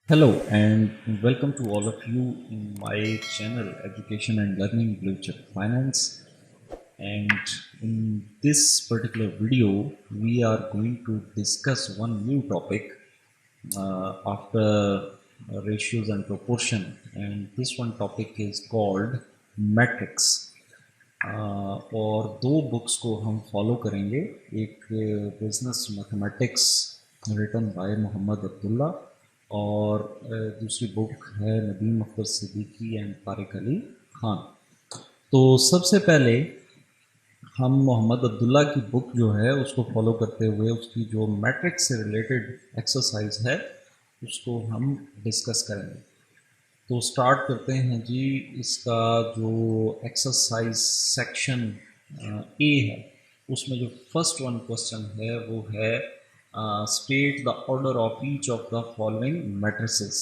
Hello and welcome to all of you in my channel Education and Learning Blue Chip Finance. And in this particular video, we are going to discuss one new topic after ratios and proportion. And this one topic is called metrics. और दो books को हम follow करेंगे. एक business mathematics written by Mohammad Abdullah और दूसरी book है Nadeem Akhtar Siddiqui and Tariq Ali Khan. तो सबसे पहले हम मोहम्मद अब्दुल्ला की बुक जो है उसको फॉलो करते हुए उसकी जो मैट्रिक्स से रिलेटेड एक्सरसाइज है उसको हम डिस्कस करेंगे. तो स्टार्ट करते हैं जी. इसका जो एक्सरसाइज सेक्शन ए है उसमें जो फर्स्ट वन क्वेश्चन है वो है state the order of each of the following matrices.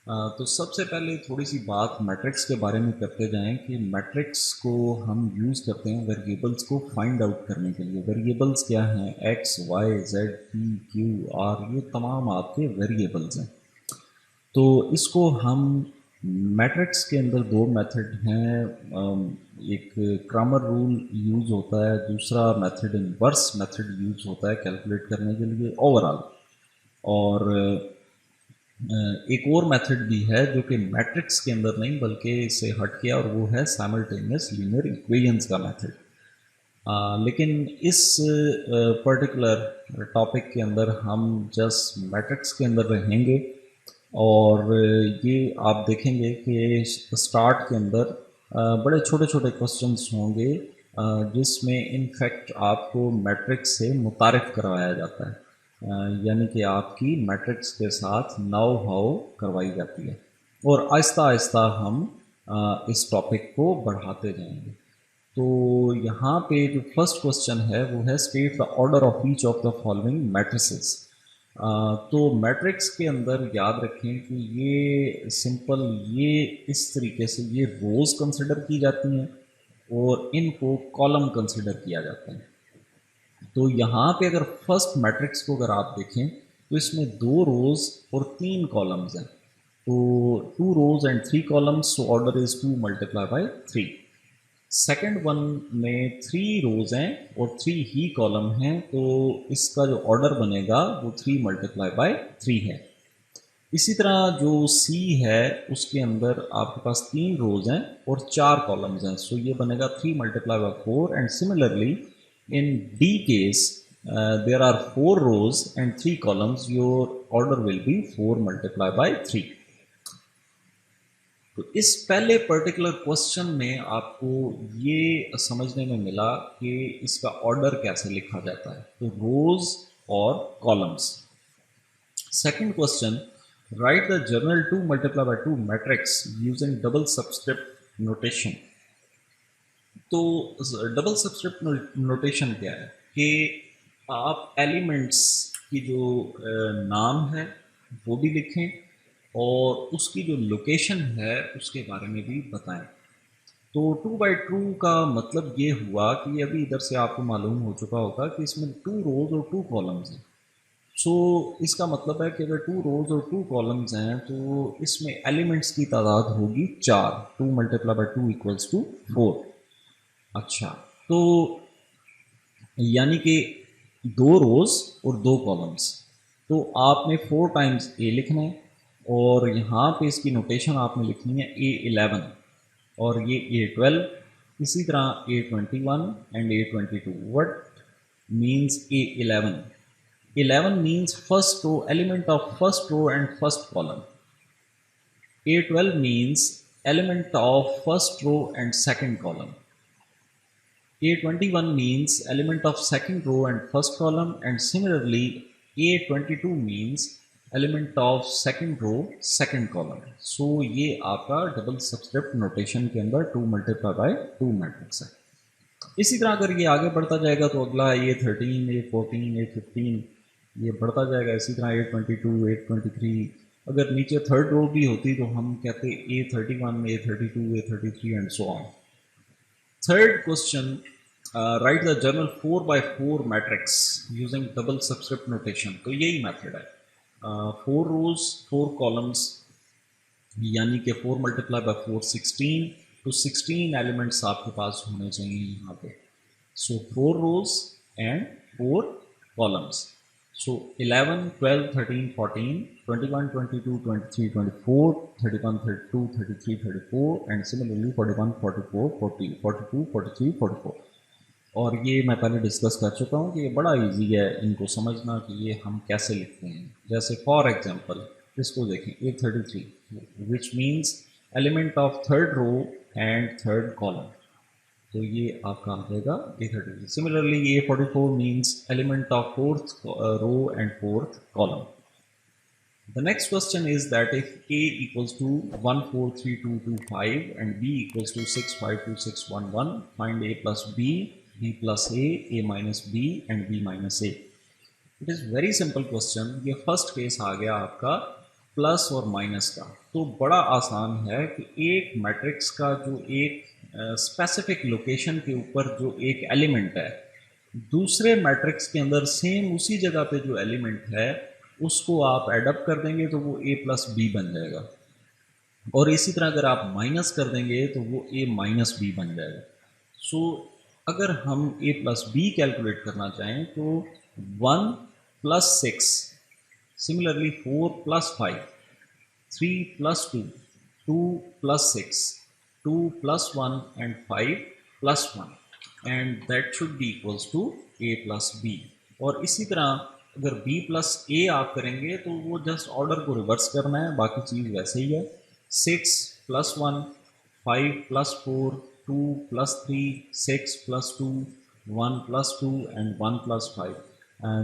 तो सबसे पहले थोड़ी सी बात मैट्रिक्स के बारे में करते जाएं कि मैट्रिक्स को हम यूज़ करते हैं वेरिएबल्स को फाइंड आउट करने के लिए. वेरिएबल्स क्या हैं? X, y, z, p, q, r, ये तमाम आपके वेरिएबल्स हैं. तो इसको हम मैट्रिक्स के अंदर दो मेथड हैं. एक क्रैमर रूल यूज़ होता है, दूसरा मेथड इनवर्स मेथड यूज़ होता है कैलकुलेट करने के लिए ओवरऑल. और एक और मेथड भी है जो कि मैट्रिक्स के अंदर नहीं बल्कि इससे हट गया और वो है साइमल्टेनियस लीनियर इक्वेशंस का मेथड. लेकिन इस पर्टिकुलर टॉपिक के अंदर हम जस्ट मैट्रिक्स के अंदर रहेंगे और ये आप देखेंगे कि स्टार्ट के अंदर बड़े छोटे छोटे क्वेश्चंस होंगे जिसमें इनफैक्ट आपको मैट्रिक्स से मुतारिफ करवाया जाता है. यानी कि आपकी मैट्रिक्स के साथ नाउ हाउ करवाई जाती है और आहिस्ता आहिस्ता हम इस टॉपिक को बढ़ाते जाएंगे. तो यहाँ पे जो फर्स्ट क्वेश्चन है वो है state the order of each of the following matrices. तो मैट्रिक्स के अंदर याद रखें कि ये सिंपल ये इस तरीके से ये रोज़ कंसिडर की जाती हैं और इनको कॉलम कंसिडर किया जाता है. तो यहाँ पे अगर फर्स्ट मैट्रिक्स को अगर आप देखें तो इसमें दो रोज़ और तीन कॉलम्स हैं. तो to rose and three columns, so order is 2 multiply by 3. Second one में 3 रोज़ हैं और 3 ही कॉलम हैं, तो इसका जो ऑर्डर बनेगा वो 3 मल्टीप्लाई बाई 3 है. इसी तरह जो सी है उसके अंदर आपके पास 3 रोज़ हैं और 4 कॉलम्स हैं, सो ये बनेगा 3 multiply by 4. And similarly in D case there are 4 rows and 3 columns, your order will be 4 multiplied by 3. तो इस पहले पर्टिकुलर क्वेश्चन में आपको ये समझने में मिला कि इसका ऑर्डर कैसे लिखा जाता है, तो रोज और columns. Second question, right the general 2 multiply by 2 matrix using double subscript notation. तो डबल सब्सक्रिप्ट नोटेशन क्या है कि आप एलिमेंट्स की जो नाम है वो भी लिखें और उसकी जो लोकेशन है उसके बारे में भी बताएं. तो 2 बाई 2 का मतलब ये हुआ कि अभी इधर से आपको मालूम हो चुका होगा कि इसमें 2 रोज और 2 कॉलम्स हैं. सो इसका मतलब है कि अगर 2 रोज और 2 कॉलम्स हैं तो इसमें एलिमेंट्स की तादाद होगी 4. 2 मल्टीप्लाई बाई 2 इक्वल्स टू 4. अच्छा, तो यानी कि 2 रोज़ और 2 कॉलम्स, तो आपने 4 टाइम्स ए लिखना है और यहाँ पे इसकी नोटेशन आपने लिखनी है A11 और ये A12, इसी तरह A21 and A22. What means A11? 11 means first row, element of first row and first column. A12 means element of first row and second column. A21 means element of second row and first column, and similarly A22 means element of second row second column. So ये आपका double subscript notation के अंदर 2 multiply by 2 matrix है. इसी तरह अगर ये आगे बढ़ता जाएगा तो अगला A13, A14, A15 ये बढ़ता जाएगा. इसी तरह A22, A23. अगर नीचे थर्ड रो भी होती तो हम कहते A31, A32, A33 and so on. Third question, write the general 4 by 4 matrix using double subscript notation. तो यही मेथड है. 4 रोज 4 कॉलम्स, यानी कि 4 मल्टीप्लाई बाय 4 16, तो 16 एलिमेंट्स आपके पास होने चाहिए यहाँ पे। सो 4 रोज and 4 columns. So 11 12 13 14 21 22 23 24 31 32 33 34 and similarly 41 44 40 42 43 44। और ये मैं पहले डिस्कस कर चुका हूँ कि ये बड़ा इजी है इनको समझना कि ये हम कैसे लिखते हैं। जैसे फॉर एग्जांपल इसको देखें, A33 which means element of third row and third column, तो ये आपका आ जाएगा A33। Similarly A44 means element of fourth row and fourth column. The next question is that if A equals to 143225 and B equals to 652611, find A plus B, B plus A minus B and B minus A. It is very simple question। ये first case आ गया आपका plus और minus का, तो बड़ा आसान है कि एक मैट्रिक्स का जो एक स्पेसिफिक लोकेशन के ऊपर जो एक एलिमेंट है, दूसरे मैट्रिक्स के अंदर सेम उसी जगह पे जो एलिमेंट है उसको आप एडअप कर देंगे तो वो A प्लस बी बन जाएगा, और इसी तरह अगर आप माइनस कर देंगे तो वो A माइनस बी बन जाएगा। सो अगर हम A प्लस बी कैलकुलेट करना चाहें तो 1 plus 6, similarly 4 plus 5, 3 plus 2, 2 plus 6, 2 plus 1 and 5 plus 1 and that should be equals to A plus B. और इसी तरह अगर B प्लस A आप करेंगे तो वो जस्ट ऑर्डर को रिवर्स करना है, बाकी चीज़ वैसे ही है। 6 plus 1, 5 plus 4, 2 plus 3, 6 plus 2, 1 plus 2 and 1 plus 5,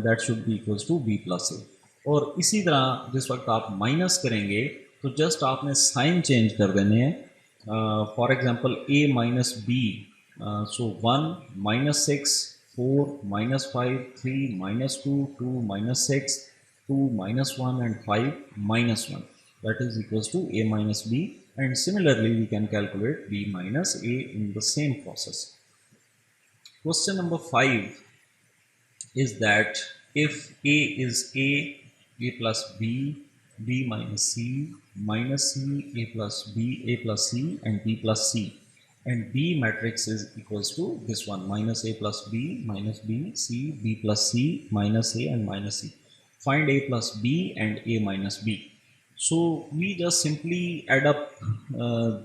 that should be equals to B plus A। और इसी तरह जिस वक्त आप माइनस करेंगे तो जस्ट आपने साइन चेंज कर देने हैं। For example A minus B, so 1 minus 6, 4 minus 5, 3 minus 2, 2 minus 6, 2 minus 1 and 5 minus 1, that is equals to A minus B, and similarly we can calculate B minus A in the same process. Question number 5 is that if A is A plus B, B minus C, minus C, A plus B, A plus C and B plus C, and B matrix is equals to this one, minus A plus B, minus B, C, B plus C, minus A and minus C. Find A plus B and A minus B. So we just simply add up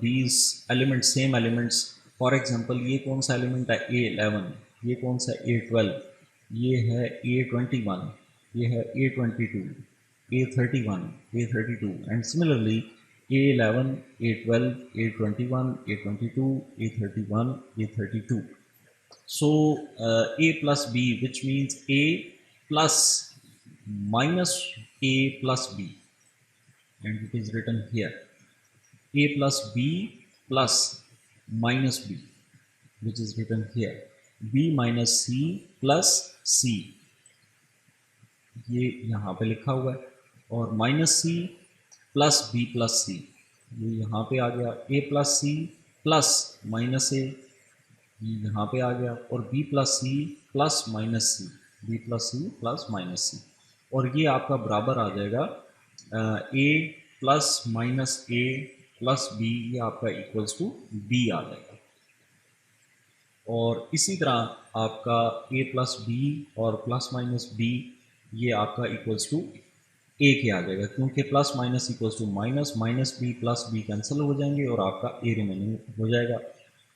these elements, same elements. For example, ये कौन सा element है A11, ये कौन सा A12, ये है A21, ये है A22, A31, A32 and similarly A11, A12, A21, A22, A31, A32. So A plus B, which means A plus minus A plus B, and it is written here A plus B plus minus B, which is written here B minus C plus C, ये यहाँ पे लिखा हुआ है, और minus C plus B plus C, ये यहाँ पे आ गया A plus C plus minus A, ये यहाँ पे आ गया, और B plus C plus minus C, B plus C plus minus C, और ये आपका बराबर आ जाएगा A plus minus A plus B, ये आपका इक्वल्स टू B आ जाएगा। और इसी तरह आपका A प्लस B और प्लस माइनस B, ये आपका इक्वल्स टू A के आ जाएगा, क्योंकि plus minus equals to minus, minus B plus B cancel हो जाएंगे और आपका A रिमेनिंग हो जाएगा।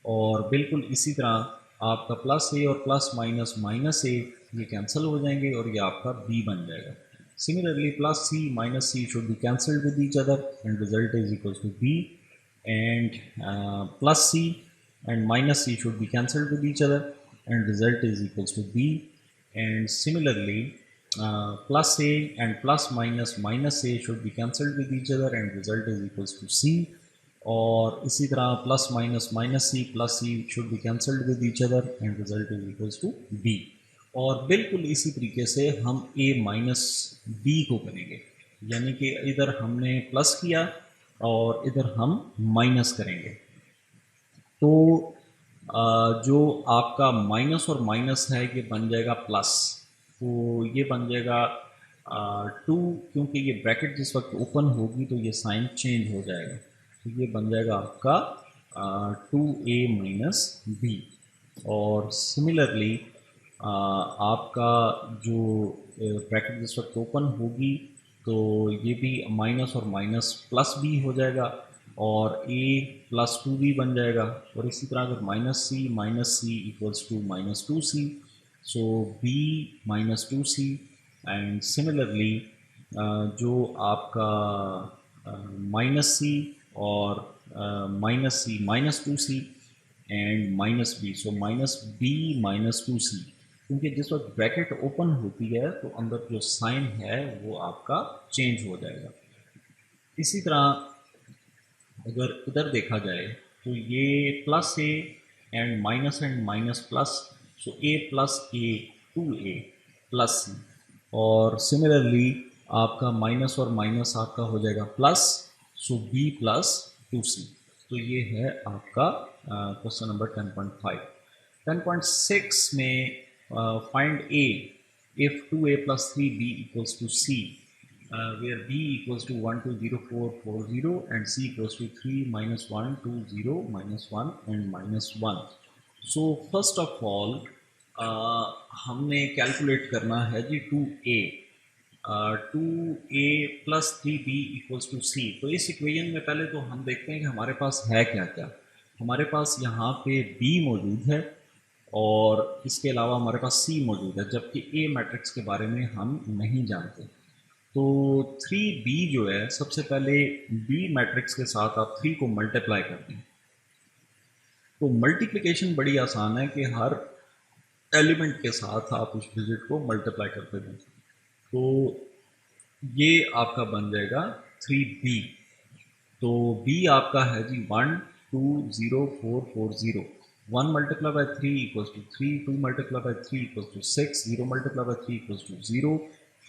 और बिल्कुल इसी तरह आपका प्लस A और प्लस माइनस माइनस A ये कैंसिल हो जाएंगे और ये आपका B बन जाएगा। Similarly, plus C minus C should be cancelled with each other and result is equals to B, and plus C and minus C should be cancelled with each other and result is equals to B, and similarly plus A and plus minus minus A should be cancelled with each other and result is equals to C, और इसी तरह plus minus minus C plus C should be cancelled with each other and result is equals to B। और बिल्कुल इसी तरीके से हम A minus B को करेंगे, यानी कि इधर हमने प्लस किया और इधर हम माइनस करेंगे, तो जो आपका माइनस और माइनस है ये बन जाएगा प्लस, तो ये बन जाएगा टू, क्योंकि ये ब्रैकेट जिस वक्त ओपन होगी तो ये साइन चेंज हो जाएगा, तो ये बन जाएगा आपका 2a-b। और सिमिलरली आपका जो ब्रैकेट जिस वक्त ओपन होगी तो ये भी माइनस और माइनस प्लस b हो जाएगा और a प्लस 2b बन जाएगा। और इसी तरह अगर minus C equals to -2c, so b -2c। And similarly जो आपका -c और -c -2c and -b, so -b -2c, क्योंकि जिस वक्त ब्रैकेट ओपन होती है तो अंदर जो साइन है वो आपका चेंज हो जाएगा। इसी तरह अगर इधर देखा जाए तो ये plus A and minus plus, so A plus A 2a plus C. और सिमिलरली आपका माइनस और माइनस आपका हो जाएगा प्लस, सो b प्लस 2c। तो ये है आपका क्वेश्चन नंबर 10.5। 10.6 में find a if 2a plus 3b equals to c, where b equals to 1 to 0 4 4 0 and c equals to 3 minus 1 2 0 minus 1 and minus 1। so first of all हमने calculate करना है जी 2a 2a plus 3b equals to c। तो इस equation में पहले तो हम देखते हैं कि हमारे पास है क्या क्या। हमारे पास यहाँ पे b मौजूद है और इसके अलावा हमारे पास c मौजूद है, जबकि a मैट्रिक्स के बारे में हम नहीं जानते। तो 3b जो है, सबसे पहले b मैट्रिक्स के साथ आप 3 को मल्टीप्लाई कर दें। तो मल्टीप्लिकेशन बड़ी आसान है कि हर एलिमेंट के साथ आप उस डिजिट को मल्टीप्लाई करते दें। तो ये आपका बन जाएगा 3b। तो b आपका है जी 1 2 0 4 4 0। 1 multiply by 3 equals to 3, 2 multiply by 3 equals to 6, 0 multiply by 3 equals to 0,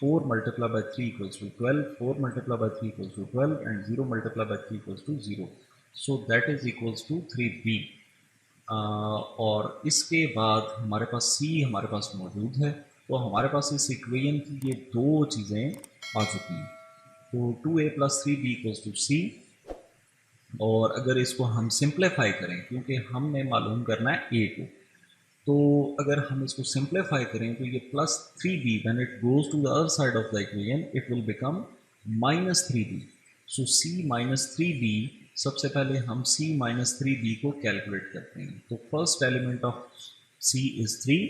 4 multiplied by 3 equals to 12, 4 multiplied by 3 equals to 12 and 0 multiplied by 3 equals to 0। so that is equals to 3b। और इसके बाद हमारे पास c हमारे पास मौजूद है, तो हमारे पास इस इक्वेशन की ये दो चीज़ें आ चुकी हैं। तो 2a plus 3b equals to c। और अगर इसको हम सिंप्लीफाई करें, क्योंकि हमने मालूम करना है a को, तो अगर हम इसको सिंप्लीफाई करें तो ये plus 3b when it goes to the other side of the equation it will become -3b। So c -3b, सबसे पहले हम c -3b को कैलकुलेट करते हैं। तो first element of c is 3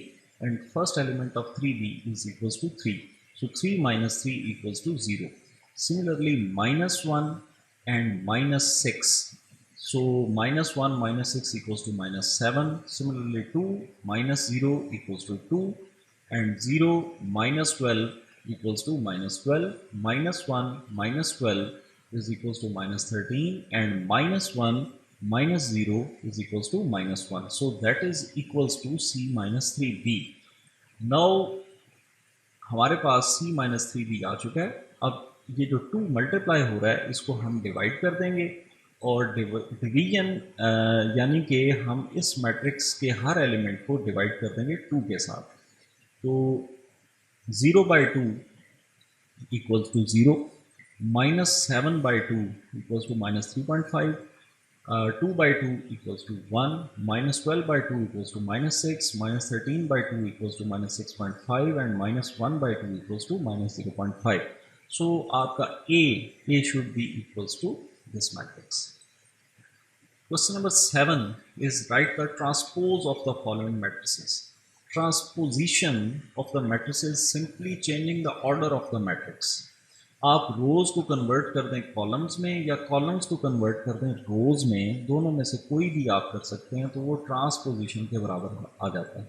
and first element of 3b is equals to 3। So 3 - 3 equals to 0। Similarly -1 and -6, so -1 -6 equals to -7। similarly 2 -0 equals to 2 and 0 -12 equals to -12, -1 -12 is equals to -13 and -1 -0 is equals to -1। so that is equals to c -3b। now हमारे पास c -3b आ चुका है। अब ये जो 2 multiply हो रहा है इसको हम डिवाइड कर देंगे और डिवीजन यानी कि हम इस मैट्रिक्स के हर एलिमेंट को डिवाइड कर देंगे 2 के साथ। तो 0/2 equals to 0, -7/2 equals to -3.5, 2/2 equals to 1, -12/2 equals to -6, -13/2 equals to -6.5 and -1/2 equals to -0.5। so आपका a should be equals to this matrix। Question number 7 is write the transpose of the following matrices। Transposition of the matrices simply changing the order of the matrix। आप रोज़ को convert कर दें columns में या columns को convert कर दें रोज़ में, दोनों में से कोई भी आप कर सकते हैं, तो वो ट्रांसपोजिशन के बराबर आ जाता है।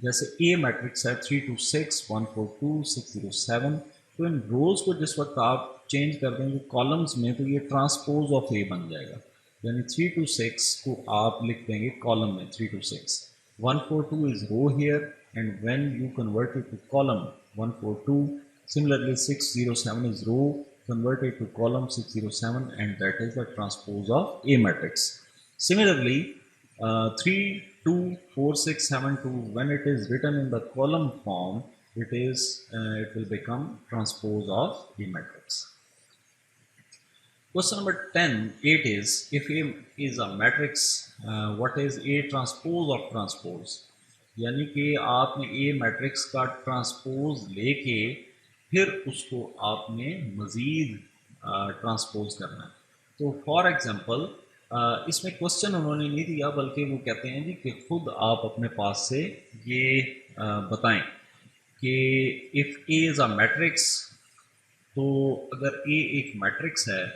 जैसे ए मैट्रिक्स है 3 to 6 1 4 2 6 0 7, तो इन रोज़ को जिस वक्त आप चेंज कर देंगे कॉलम्स में तो ये ट्रांसपोज ऑफ ए बन जाएगा। यानी 3 to 6 को आप लिख देंगे कॉलम में 3 to 6, 1 4 2 is row here and when you convert it to column 1 4 2। Similarly 6 0 7 is row converted to column 6 0 7 and that is the transpose of A matrix। Similarly 3 2 4 6 7 2 when it is written in the column form it will become transpose of A matrix. Question number 8 is, if A is a matrix, what is A transpose of transpose? यानी कि आपने A matrix का transpose लेके फिर उसको आपने मज़ीद transpose करना है। तो फॉर एग्ज़ाम्पल इसमें क्वेश्चन उन्होंने नहीं दिया, बल्कि वो कहते हैं जी कि खुद आप अपने पास से ये बताएं कि if A is a matrix, तो अगर A एक मैट्रिक्स है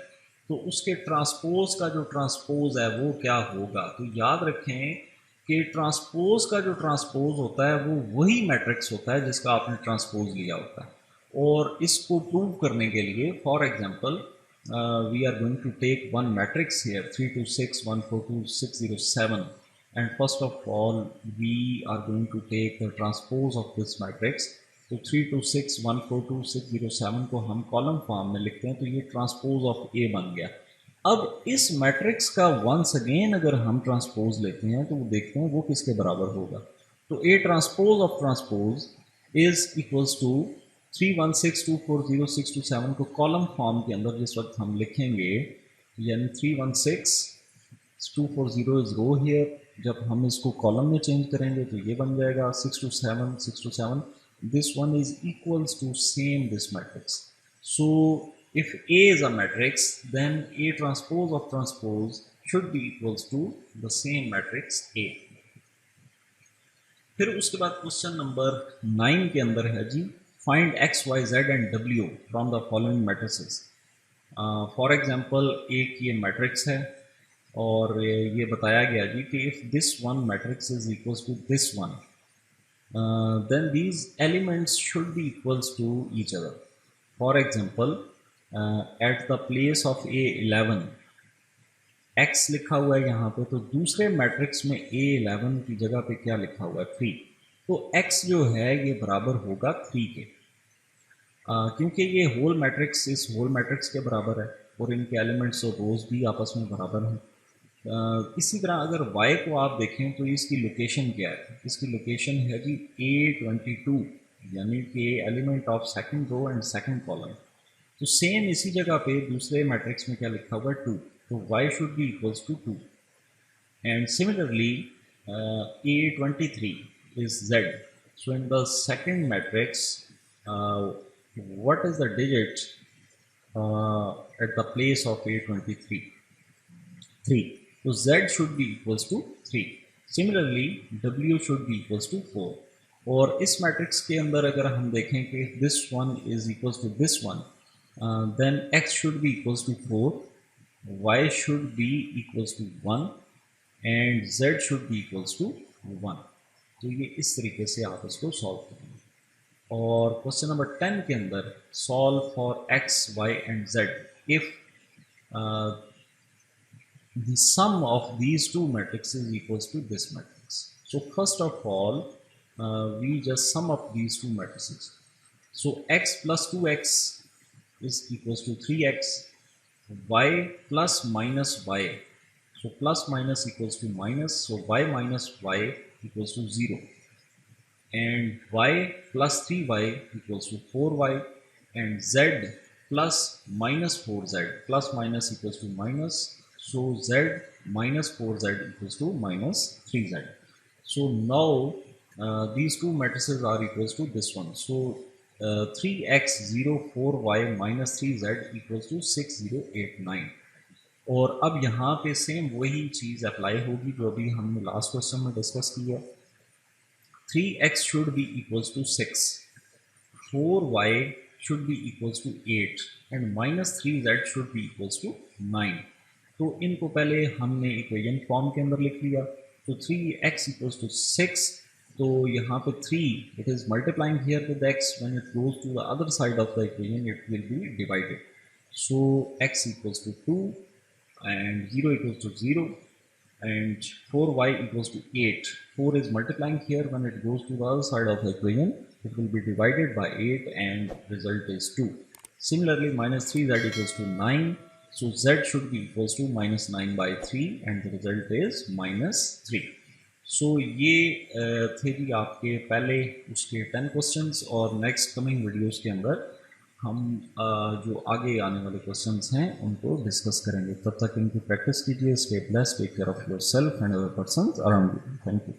तो उसके ट्रांसपोज का जो ट्रांसपोज है वो क्या होगा। तो याद रखें कि ट्रांसपोज का जो ट्रांसपोज होता है वो वही मैट्रिक्स होता है जिसका आपने ट्रांसपोज लिया होता है। और इसको प्रूव करने के लिए for example we are going to take one matrix here 3 2 6 1 4 2 6 0 7, and first of all we are going to take the transpose of this matrix. तो 3 2 6 1 4 2 6 0 7 को हम कॉलम फॉर्म में लिखते हैं, तो ये ट्रांसपोज ऑफ ए बन गया। अब इस मैट्रिक्स का वंस अगेन अगर हम ट्रांसपोज लेते हैं तो वो देखते हैं वो किसके बराबर होगा। तो A transpose of transpose is equals to 3 1 6 2 4 0 6 2 7 को कॉलम फॉर्म के अंदर जिस वक्त हम लिखेंगे, यानी 3 1 6 2 4 0 इज रो हियर, जब हम इसको कॉलम में चेंज करेंगे तो ये बन जाएगा 6 2 7 6 2 7, this one is equals to same this matrix. So if A is a matrix, then A transpose of transpose should be equals to the same matrix A. फिर उसके बाद क्वेश्चन नंबर 9 के अंदर है जी, find x y z and w from the following matrices. For example एक ये matrix है और ये बताया गया जी कि if this one matrix is equals to this one, then these elements should be equals to each other. For example, at the place of A11 x लिखा हुआ है यहाँ पे, तो दूसरे मैट्रिक्स में A11 की जगह पे क्या लिखा हुआ है 3, तो x जो है ये बराबर होगा 3 के, क्योंकि ये होल मैट्रिक्स इस होल मैट्रिक्स के बराबर है और इनके एलिमेंट्स और रोज भी आपस में बराबर हैं। इसी तरह अगर y को आप देखें तो इसकी लोकेशन क्या है, इसकी लोकेशन है जी A22, यानी कि element of second row and second column. तो सेम इसी जगह पे दूसरे मैट्रिक्स में क्या लिखा हुआ है 2, तो y should be equals to 2, and similarly A23 is z, so in the second matrix what is the digit at the place of A23 3, so z should be equals to 3. Similarly w should be equals to 4. और इस matrix के अंदर अगर हम देखें कि this one is equals to this one, then x should be equals to 4, y should be equals to 1 and z should be equals to 1. तो ये इस तरीके से आप इसको सॉल्व करेंगे। और क्वेश्चन नंबर 10 के अंदर solve for x, y and z if the sum of these two matrices equals to this matrix. So first of all, we just sum up these two matrices. So x plus 2x is equals to 3x, y plus minus y, so plus minus equals to minus, so y minus y equals to 0, and y plus 3y equals to 4y, and z plus minus 4z, plus minus equals to minus, so z minus 4z equals to minus 3z. So now these two matrices are equals to this one. So 3x 0 4y minus 3z equals to 6 0 8 9. और अब यहाँ पे same वही चीज़ apply होगी जो अभी हमने last question में डिस्कस किया। 3x should be equals to 6, 4y should be equals to 8 and minus 3z should be equals to 9. तो इनको पहले हमने इक्वेशन फॉर्म के अंदर लिख लिया। तो 3x इक्वल्स टू 6, तो यहाँ पे 3 it is multiplying here with x, when it goes to the other side of the equation it will be divided. So x equals to 2 and 0 equals to 0 and 4y equals to 8. 4 is multiplying here, when it goes to the other side of the equation it will be divided by 8 and result is 2. Similarly minus 3z equals to 9. So z should be equals to minus 9 by 3 and the result is minus 3. सो ये थे जी आपके पहले उसके 10 questions, और next coming videos के अंदर हम जो आगे आने वाले क्वेश्चंस हैं उनको डिस्कस करेंगे। तब तक इनकी प्रैक्टिस कीजिए। Stay blessed, take care of yourself and other person around you. Thank you.